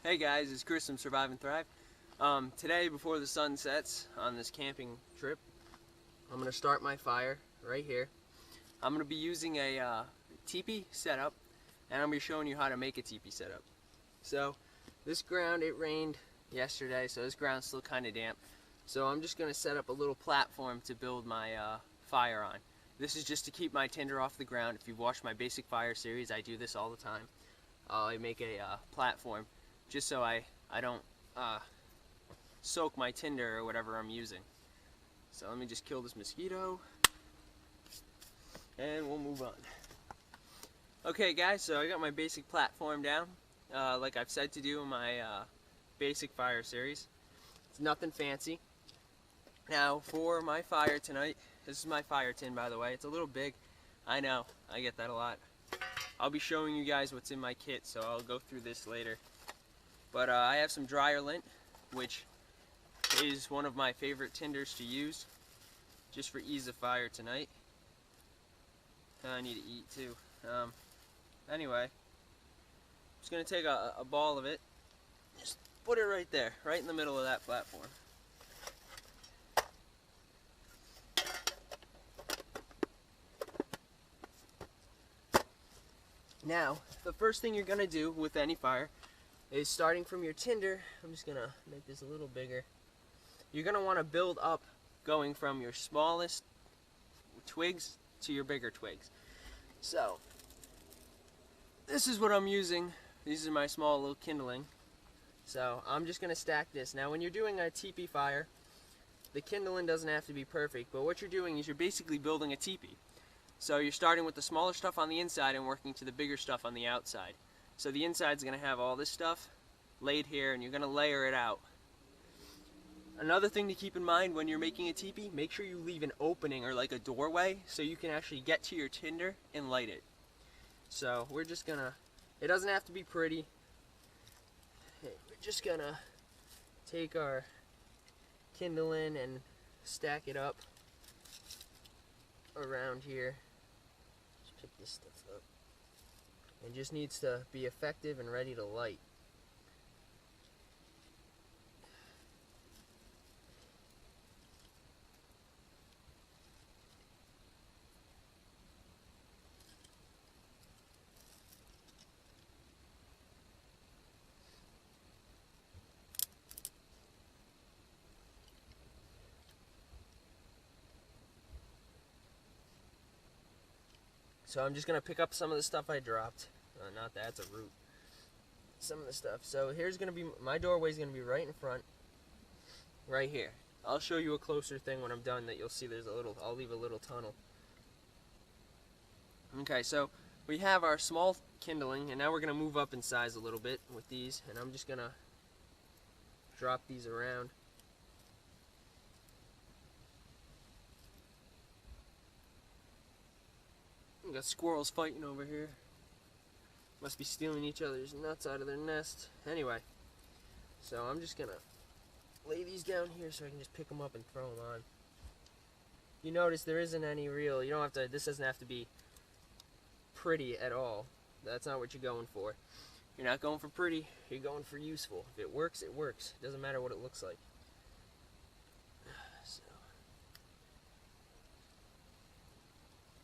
Hey guys, it's Chris from SurviveNnThrive. Today, before the sun sets on this camping trip, I'm going to start my fire right here. I'm going to be using a teepee setup, and I'm going to be showing you how to make a teepee setup. So, this ground, it rained yesterday, so this ground's still kind of damp. So I'm just going to set up a little platform to build my fire on. This is just to keep my tinder off the ground. If you've watched my basic fire series, I do this all the time. I make a platform just so I don't soak my tinder or whatever I'm using. So let me just kill this mosquito and we'll move on. Okay guys, so I got my basic platform down like I've said to do in my basic fire series. It's nothing fancy. Now for my fire tonight, this is my fire tin, by the way. It's a little big. I know, I get that a lot. I'll be showing you guys what's in my kit, so I'll go through this later. But I have some dryer lint, which is one of my favorite tinders to use, just for ease of fire tonight. I need to eat too. Anyway, I'm just going to take a ball of it, just put it right there, right in the middle of that platform. Now, the first thing you're going to do with any fire is starting from your tinder. I'm just going to make this a little bigger. You're going to want to build up going from your smallest twigs to your bigger twigs. So, this is what I'm using. These are my small little kindling. So, I'm just going to stack this. Now, when you're doing a teepee fire, the kindling doesn't have to be perfect, but what you're doing is you're basically building a teepee. So you're starting with the smaller stuff on the inside and working to the bigger stuff on the outside. So the inside's going to have all this stuff laid here, and you're going to layer it out. Another thing to keep in mind when you're making a teepee, make sure you leave an opening or like a doorway so you can actually get to your tinder and light it. So we're just going to, it doesn't have to be pretty. We're just going to take our kindling and stack it up around here. Just pick this stuff up. It just needs to be effective and ready to light. So I'm just going to pick up some of the stuff I dropped. Not that, it's a root. Some of the stuff. So here's going to be, my doorway is going to be right in front. Right here. I'll show you a closer thing when I'm done that you'll see there's a little, I'll leave a little tunnel. Okay, so we have our small kindling, and now we're going to move up in size a little bit with these. And I'm just going to drop these around. We got squirrels fighting over here. Must be stealing each other's nuts out of their nest. Anyway, so I'm just gonna lay these down here so I can just pick them up and throw them on. You notice there isn't any real, you don't have to, this doesn't have to be pretty at all. That's not what you're going for. You're not going for pretty, you're going for useful. If it works, it works. It doesn't matter what it looks like. So,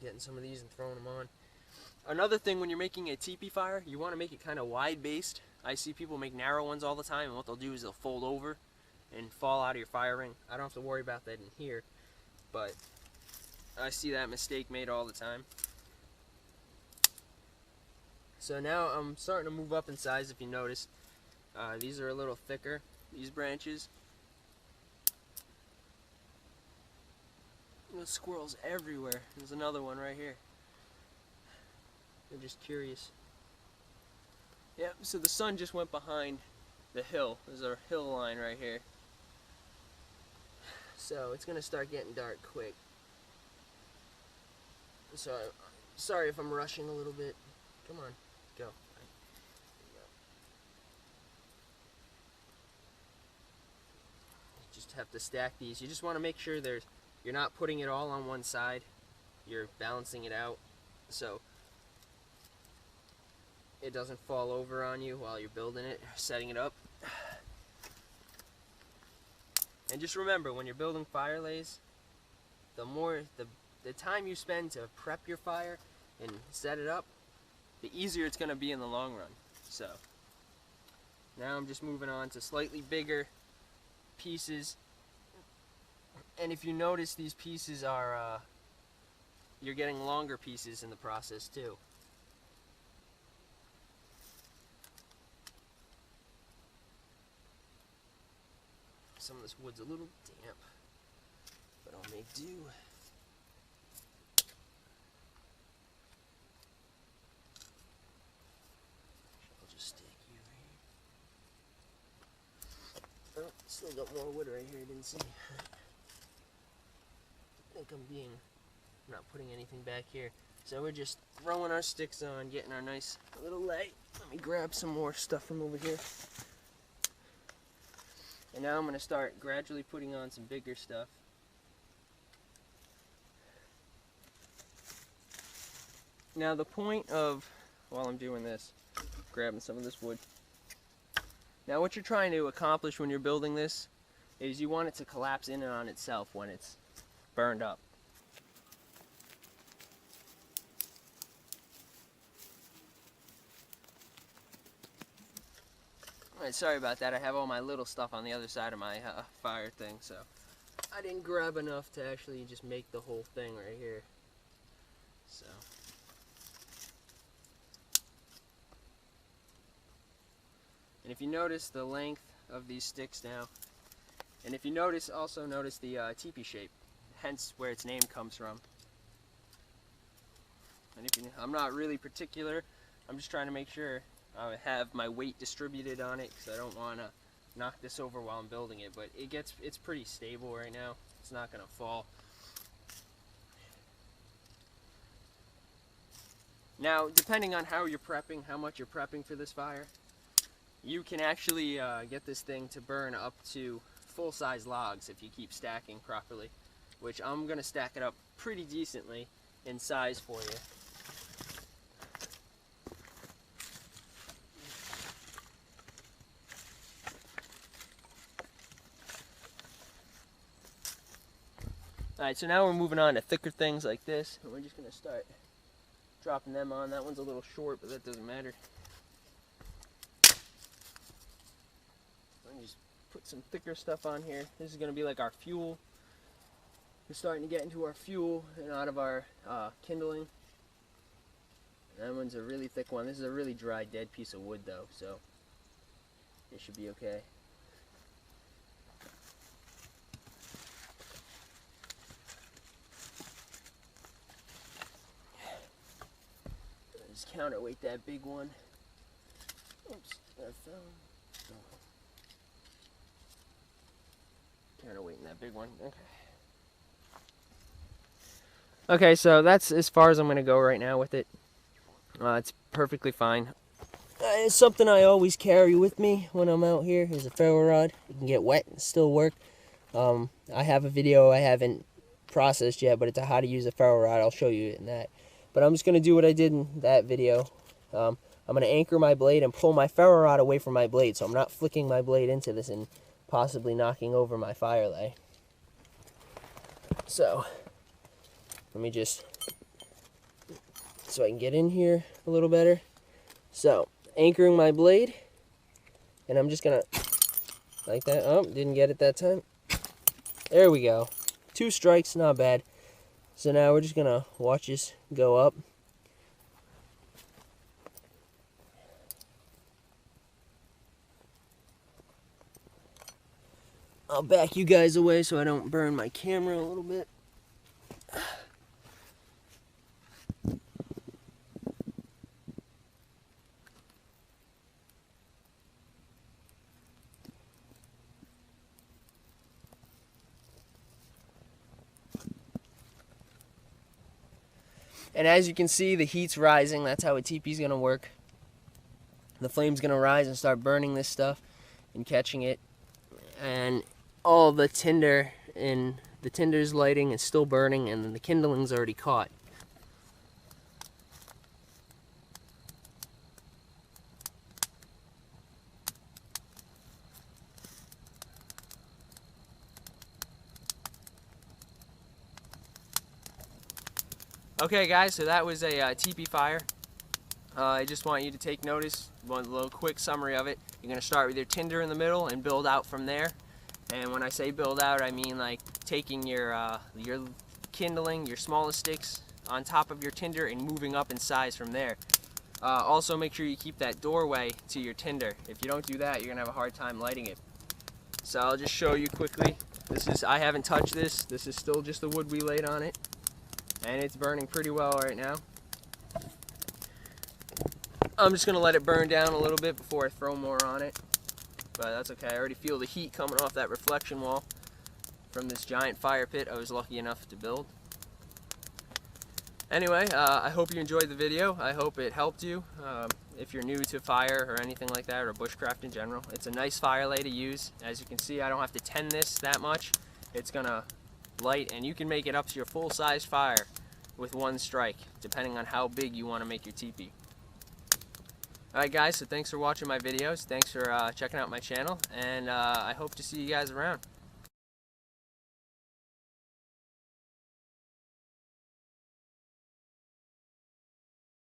getting some of these and throwing them on. Another thing when you're making a teepee fire, you want to make it kind of wide based. I see people make narrow ones all the time, and what they'll do is they'll fold over and fall out of your fire ring. I don't have to worry about that in here, but I see that mistake made all the time. So now I'm starting to move up in size, if you notice. These are a little thicker, these branches. There's squirrels everywhere. There's another one right here. They're just curious. Yep, so the sun just went behind the hill. There's a hill line right here. So it's going to start getting dark quick. So sorry if I'm rushing a little bit. Come on, go. Just have to stack these. You just want to make sure you're not putting it all on one side. You're balancing it out. So it doesn't fall over on you while you're building it, setting it up. And just remember, when you're building fire lays, the time you spend to prep your fire and set it up, the easier it's going to be in the long run. So now I'm just moving on to slightly bigger pieces. And if you notice, these pieces are you're getting longer pieces in the process too. Some of this wood's a little damp, but I'll make do. I'll just stick you right here. Oh, still got more wood right here I didn't see. I think I'm not putting anything back here. So we're just throwing our sticks on, getting our nice little lay. Let me grab some more stuff from over here. And now I'm going to start gradually putting on some bigger stuff. Now the point of, while I'm doing this, grabbing some of this wood. Now what you're trying to accomplish when you're building this is you want it to collapse in and on itself when it's burned up. Alright, sorry about that. I have all my little stuff on the other side of my fire thing, so I didn't grab enough to actually just make the whole thing right here. So and if you notice the length of these sticks now, and if you notice, also notice the teepee shape, hence where its name comes from. And if you, I'm not really particular, I'm just trying to make sure I have my weight distributed on it because I don't want to knock this over while I'm building it, but it's pretty stable right now. It's not going to fall. Now, depending on how you're prepping, how much you're prepping for this fire, you can actually get this thing to burn up to full-size logs if you keep stacking properly, which I'm going to stack it up pretty decently in size for you. Alright, so now we're moving on to thicker things like this, and we're just going to start dropping them on. That one's a little short, but that doesn't matter. Let me just put some thicker stuff on here. This is going to be like our fuel. We're starting to get into our fuel and out of our kindling. That one's a really thick one. This is a really dry, dead piece of wood, though, so it should be okay. Just counterweight that big one. Oops, that fell. Oh. Counterweighting that big one. Okay. Okay, so that's as far as I'm going to go right now with it. It's perfectly fine. It's something I always carry with me when I'm out here is a ferro rod. It can get wet and still work. I have a video I haven't processed yet, but it's a how to use a ferro rod. I'll show you it in that. But I'm just going to do what I did in that video. I'm going to anchor my blade and pull my ferro rod away from my blade, so I'm not flicking my blade into this and possibly knocking over my fire lay. So, let me just, so I can get in here a little better. So, anchoring my blade, and I'm just going to, like that. Oh, didn't get it that time. There we go. 2 strikes, not bad. So now we're just going to watch this go up. I'll back you guys away so I don't burn my camera a little bit. And as you can see, the heat's rising. That's how a teepee's gonna work. The flame's gonna rise and start burning this stuff and catching it. And all the tinder in the tinder's lighting is still burning, and then the kindling's already caught. Okay guys, so that was a Tipi fire. I just want you to take notice, one little quick summary of it. You're going to start with your tinder in the middle and build out from there. And when I say build out, I mean like taking your kindling, your smallest sticks on top of your tinder and moving up in size from there. Also make sure you keep that doorway to your tinder. If you don't do that, you're going to have a hard time lighting it. So I'll just show you quickly. I haven't touched this. This is still just the wood we laid on it. And it's burning pretty well right now. I'm just going to let it burn down a little bit before I throw more on it. But that's okay. I already feel the heat coming off that reflection wall from this giant fire pit I was lucky enough to build. Anyway, I hope you enjoyed the video. I hope it helped you. If you're new to fire or anything like that, or bushcraft in general, it's a nice fire lay to use. As you can see, I don't have to tend this that much. It's gonna light, and you can make it up to your full-size fire with one strike, depending on how big you want to make your teepee. Alright guys, so thanks for watching my videos. Thanks for checking out my channel, and I hope to see you guys around.